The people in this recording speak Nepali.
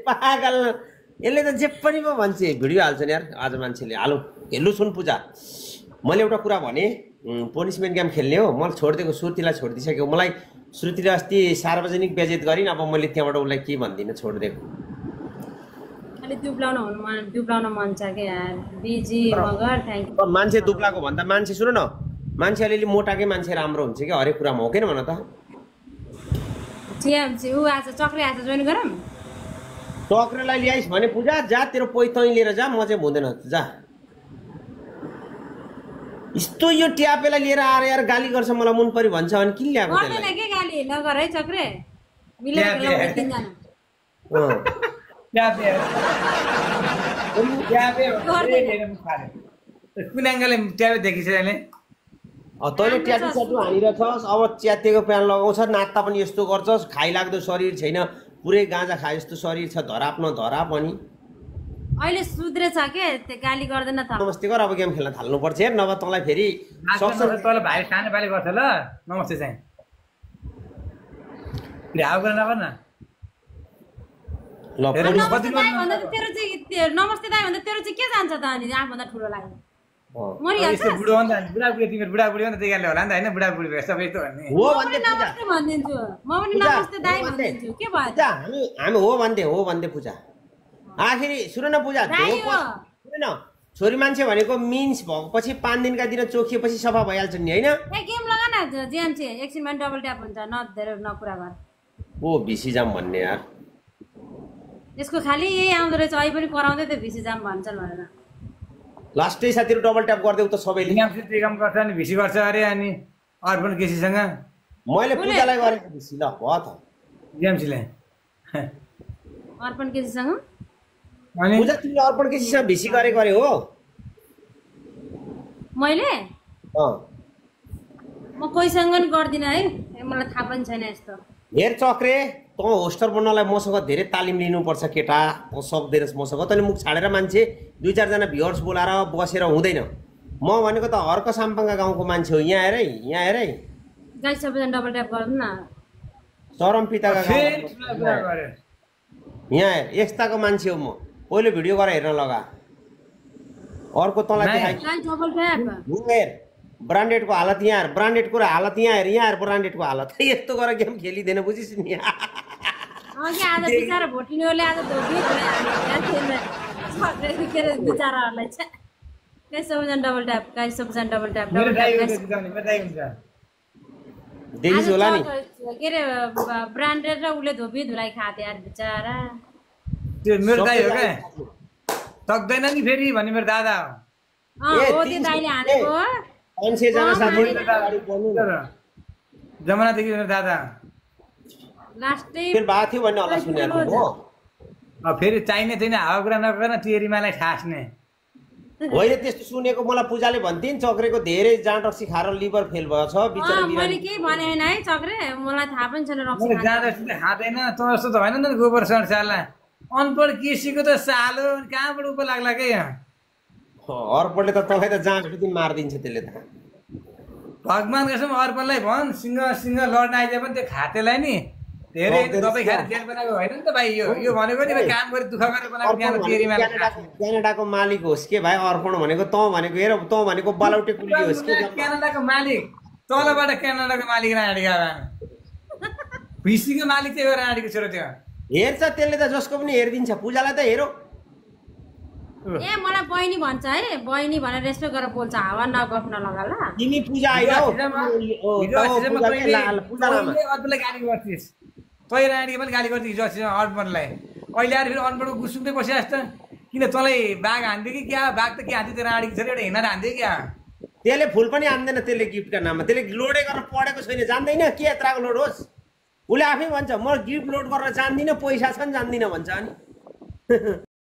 पागल यसले त जे पनि पो भन्छ भिडियो हाल्छ नि यार आज मान्छेले हालौ हेर्नु सुन पूजा मैले एउटा कुरा भने पनिसमेन्ट गेम खेल्ने हो मैले छोडिदिएको श्रुतिलाई छोडिदिसक्यो मलाई श्रुतिले अस्ति सार्वजनिक बेइज्जत गरिन् अब मैले त्यहाँबाट उसलाई के भन्दिनँ छोडिदिएको अलि दुब्लाउन मन छ के यार बिजी मगर थ्यांक यू मान्छे दुब्लाको भन्दा मान्छे सुन न मान्छे अलिअलि मोटाकै मान्छे राम्रो हुन्छ कि हरेक कुरामा हो किन भन त टिएमसी उ आज चक्रे आज जोइन गरौँ टक्रेलाई ल्याइस् भने पूजा जा तेरो पैतै लिएर जा म चाहिँ हुँदैन जा यस्तो यो ट्यापेलाई लिएर आएर यार गाली गर्छ मलाई मन परि भन्छ अनि किन ल्याएको गर्दैन के गाली नगर है चक्रे मिलेर ल्याउने तीनजना कुन एङ्गलले ट्याबे देखिछ यसले तैँले ट्याटु स्याटु हानिरहेछस् अब च्यातेको प्यान लगाउँछ नाच्दा पनि यस्तो गर्छस् खाइलाग्दो शरीर छैन पुरै गाँजा खाए जस्तो शरीर छ धराप न धराप अनि अहिले सुध्रेछ के त्यो गाली गर्दैन त नमस्ते गर अब गेम खेल्न थाल्नुपर्छ हेर नभए तँलाई फेरि तँलाई भाइ सानो भाइले गर्छ ल नमस्ते चाहिँ हाउ गर्न नगर न नमस्ते दाइ भन्दा तेरो चाहिँ नमस्ते दाइ भन्दा तेरो चाहिँ के जान्छ त अनि आफूभन्दा ठुलो लाग्यो यस्तो बुढो हो नि त बुढाबुढी तिमीहरू बुढाबुढी हो नि त त्यही कारणले होला नि त होइन बुढाबुढी सबै यस्तो भन्ने हो भन्दै नमस्ते भनिदिन्छु म पनि नमस्ते दाइ भनिदिन्छु के भयो हामी हो भन्दै पूजा आखिरी सुन न पूजा सुन छोरी मान्छे भनेको मिन्स भएपछि 5 दिनका दिन चोखिएपछि सफा भइहाल्छ नि होइन ए गेम लगा न जेएमसी एकछिनमा डबल ट्याप हुन्छ न धेरै न कुरा गर ओ भिसी जाम भन्ने यार यसको खाली यही आउँदो रहेछ अहिले पनि कराउँदै त भिसी जाम भन्छन् भनेर लास्टै साथीहरु डबल ट्याप गर्दै त सबैले जेएमसी त्यो काम गर्छ अनि भिसी गर्छ अरे अनि अर्पण केसीसँग मैले पूजालाई गरेको भिसी ल भयो त जेएमसीले अर्पण केसीसँग अनि पूजा तिमीले अर्पण केसीसँग भिसी गरे हो मैले म कोहीसँग नि गर्दिन है मलाई थाहा पनि छैन यस्तो हेर चक्रे त होस्टर बन्नलाई मसँग धेरै तालिम लिनुपर्छ केटा त सक्दैनस् मसँग तैँले मुख छाडेर मान्छे 2-4 जना भ्युअर्स बोलाएर बसेर हुँदैन म भनेको त हर्क साम्पाङ्गा गाउँको मान्छे हो यहाँ हेर है गाइस सबैजना डबल ट्याप गर्नु न चरम पिताका यहाँ हेर यस्ताको मान्छे हो म पहिलो भिडियो गरेर हेर्न लगा अर्को तँलाई देखाइ डबल ट्याप हेर ब्रान्डेडको हालत यहाँ हेर ब्रान्डेडको हालत यहाँ हेर ब्रान्डेडको हालत यस्तो गरेर गेम खेलिँदैन बुझिस् नि अघि आज बिचारा भोटिनेहरूले आज धोबी बिचाराहरूलाई गाइस सबैजना डबल ट्याप गाइस सबैजना डबल ट्याप देखिस् होला नि के रे ब्रान्डेड र उसले धोबी धुलाई खाथे यार बिचारा त्यो मेरो दाइ हो क्या सक्दैन नि फेरि भन्ने मेरो दादा हो त्यो दाइले हानेको 500 जना साथी जमानादेखि मेरो दादा लास्टै फेरि बात थियो भन्ने होला सुनेको हो फेरि चाहिने छैन हावा कुरा नगर्न टेरीमालाई ठास्ने होइन त्यस्तो सुनेको मलाई पूजाले भन्थिन् चक्रेको धेरै जाँड रक्सी खाएर लिभर फेल भएछ बिचरा मैले केही भने हैन है चक्रे मलाई थाहा पनि छैन रक्सी जाँड रक्सी खाँदैन त जस्तो त होइन नि त गोबर सरसाला अनपढ केसीको त सालो कहाँबाट उप लाग्ला के यहाँ अर्पणले त तपाईँ त जाँड दिन मारिदिन्छ त्यसले त भगवान कसम अर्पणलाई भन् सिंह लड्न आइदिए पनि त्यो खातेलाई नि धेरै दबाई खाएर ज्यान बनाएको होइन नि त भाइ यो भनेको नि काम गरी दुःख गरेर बनाएको क्यानाडाको मालिक होस् के भाइ अर्पण भनेको तँ भनेको हेर तँ भनेको बलौटे कुली होस् के क्यानाडाको मालिक तलबाट क्यानाडाको मालिक राँडेको भिसीको मालिक चाहिँ राँडेको छोरो त्यो हेर्छ त्यसले त जसको पनि हेरिदिन्छ पूजालाई त हेरो ए मलाई बहिनी भन्छ है बहिनी भनेर रेस्पेक्ट गरेर बोल्छ हावा नगफ नलगाला तिमी पूजा आइराउ अर्पणलाई गाली गर्थिस् तै राँडीको पनि गाली गर्छु हिजो अस्ति अर्पणलाई अहिले आएर फेरि अर्पणको गुसुक्दै बसिहास् त किन तँलाई बाघ हान्थ्यो कि क्या बाघ त के हान्थ्यो त्यो राँडीको छोरी एउटा हिँडेर हान्थ्यो क्या त्यसले फुल पनि हान्दैन त्यसले गिफ्टका नाममा त्यसले लोडै गरेर पढेको छैन जान्दैन के यत्राको लोड होस् उसले आफै भन्छ म गिफ्ट लोड गरेर जान्दिनँ पैसा छ नि जान्दिनँ भन्छ अनि